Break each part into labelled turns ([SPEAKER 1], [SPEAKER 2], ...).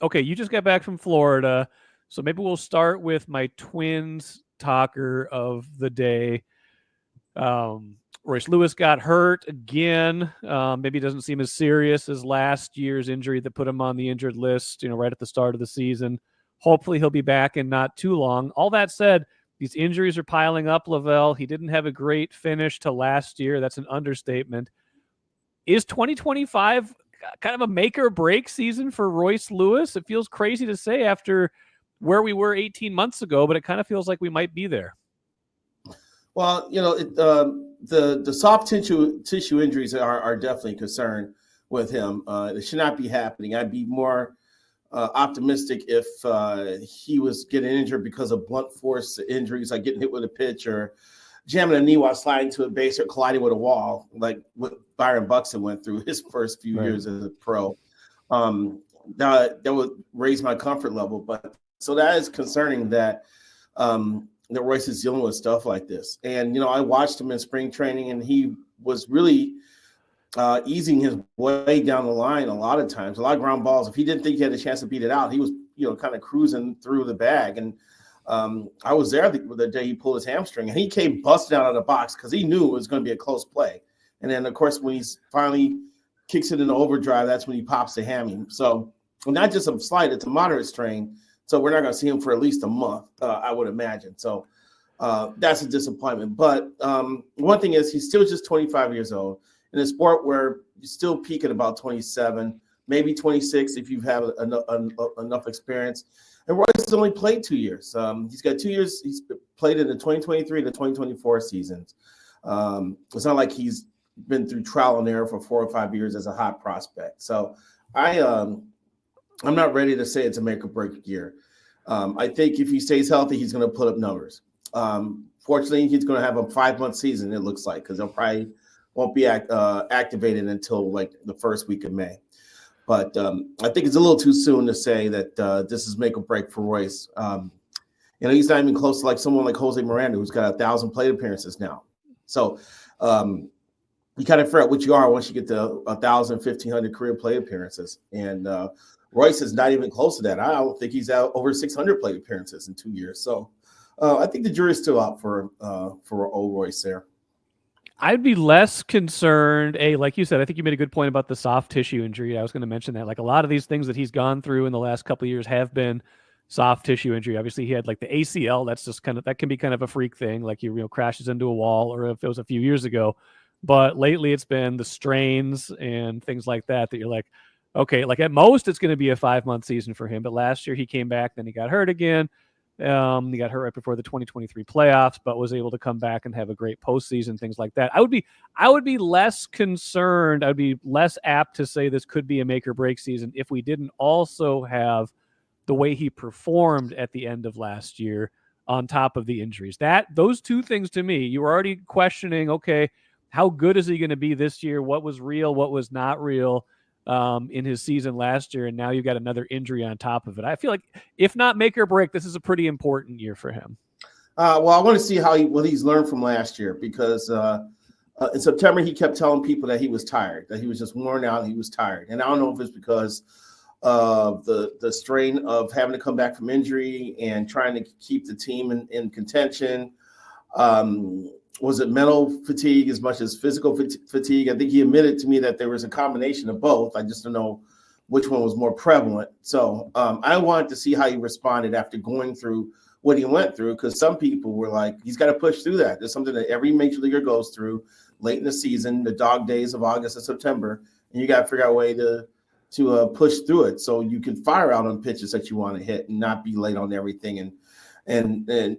[SPEAKER 1] okay, you just got back from Florida, so maybe we'll start with my Twins talker of the day. Royce Lewis got hurt again. Maybe it doesn't seem as serious as last year's injury that put him on the injured list, right at the start of the season. Hopefully he'll be back in not too long. All that said, these injuries are piling up, Velle. He didn't have a great finish to last year. That's an understatement. Is 2025 kind of a make or break season for Royce Lewis? It feels crazy to say after where we were 18 months ago, but it kind of feels like we might be there.
[SPEAKER 2] Well, the soft tissue injuries are definitely a concern with him. It should not be happening. I'd be more optimistic if he was getting injured because of blunt force injuries, like getting hit with a pitch or jamming a knee while sliding to a base or colliding with a wall, like what Byron Buxton went through his first few years as a pro. That would raise my comfort level. But so that is concerning that that Royce is dealing with stuff like this. And, I watched him in spring training, and he was really easing his way down the line a lot of times, a lot of ground balls. If he didn't think he had a chance to beat it out, he was, kind of cruising through the bag. And I was there the day he pulled his hamstring, and he came busting out of the box because he knew it was going to be a close play. And then, of course, when he finally kicks it into overdrive, that's when he pops the hammy. So not just a slight, it's a moderate strain. So we're not going to see him for at least a month, I would imagine. So that's a disappointment. But one thing is he's still just 25 years old in a sport where you still peak at about 27, maybe 26 if you have enough experience. And Royce has only played 2 years. He's got 2 years. He's played in the 2023 to 2024 seasons. It's not like he's been through trial and error for 4 or 5 years as a hot prospect. So I'm not ready to say it's a make or break year. I think if he stays healthy, he's going to put up numbers. Fortunately, he's going to have a 5-month season, it looks like, because he'll probably won't be activated until like the first week of May. But I think it's a little too soon to say that this is make or break for Royce. He's not even close to like someone like Jose Miranda, who's got 1,000 plate appearances now. So you kind of figure out what you are once you get to 1,000, 1,500 career plate appearances. And Royce is not even close to that. I don't think he's out over 600 plate appearances in 2 years. So I think the jury's still out for old Royce there.
[SPEAKER 1] I'd be less concerned. Like you said, I think you made a good point about the soft tissue injury. I was going to mention that. Like a lot of these things that he's gone through in the last couple of years have been soft tissue injury. Obviously, he had like the ACL. That's just that can be kind of a freak thing. Like he crashes into a wall, or if it was a few years ago. But lately, it's been the strains and things like that you're like, okay, like at most it's going to be a 5-month season for him. But last year he came back, then he got hurt again. He got hurt right before the 2023 playoffs, but was able to come back and have a great postseason, things like that. I would be less concerned. I would be less apt to say this could be a make or break season if we didn't also have the way he performed at the end of last year on top of the injuries. Those two things to me, you were already questioning, okay, how good is he going to be this year? What was real? What was not real? In his season last year, and now you've got another injury on top of it. I feel like if not make or break, this is a pretty important year for him.
[SPEAKER 2] Well, I want to see what he's learned from last year, because in September he kept telling people that he was tired, that he was just worn out, he was tired. And I don't know if it's because of the strain of having to come back from injury and trying to keep the team in contention. Was it mental fatigue as much as physical fatigue? I think he admitted to me that there was a combination of both. I just don't know which one was more prevalent. So I wanted to see how he responded after going through what he went through, because some people were like, he's got to push through that. There's something that every major leaguer goes through late in the season, the dog days of August and September, and you got to figure out a way to push through it so you can fire out on pitches that you want to hit and not be late on everything and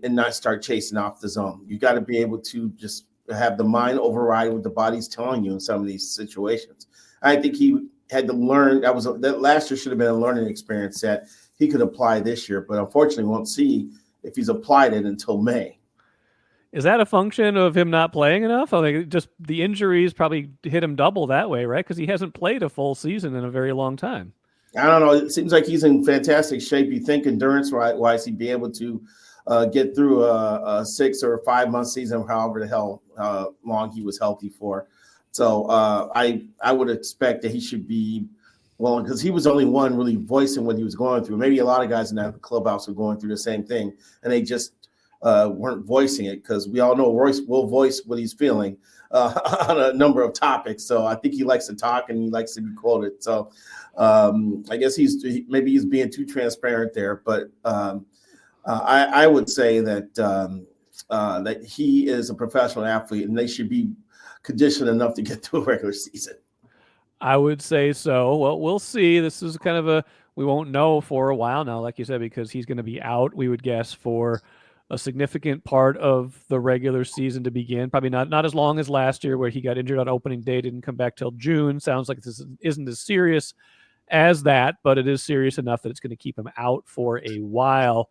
[SPEAKER 2] not start chasing off the zone. You got to be able to just have the mind override what the body's telling you in some of these situations. I think he had to learn. That last year should have been a learning experience that he could apply this year, but unfortunately won't see if he's applied it until May.
[SPEAKER 1] Is that a function of him not playing enough? I think just the injuries probably hit him double that way, right? Because he hasn't played a full season in a very long time.
[SPEAKER 2] I don't know. It seems like he's in fantastic shape. You think endurance-wise, he'd be able to get through a 6 or 5 month season, however the hell long he was healthy for. So I would expect that he should be Well, because he was the only one really voicing what he was going through. Maybe a lot of guys in that clubhouse were going through the same thing, and they just weren't voicing it, because we all know Royce will voice what he's feeling on a number of topics. So I think he likes to talk and he likes to be quoted. So I guess maybe he's being too transparent there. But I would say that that he is a professional athlete, and they should be conditioned enough to get through a regular season.
[SPEAKER 1] I would say so. Well, we'll see. This is kind of we won't know for a while now, like you said, because he's going to be out, we would guess, for a significant part of the regular season to begin. Probably not as long as last year, where he got injured on opening day, didn't come back till June. Sounds like this isn't as serious as that, but it is serious enough that it's going to keep him out for a while.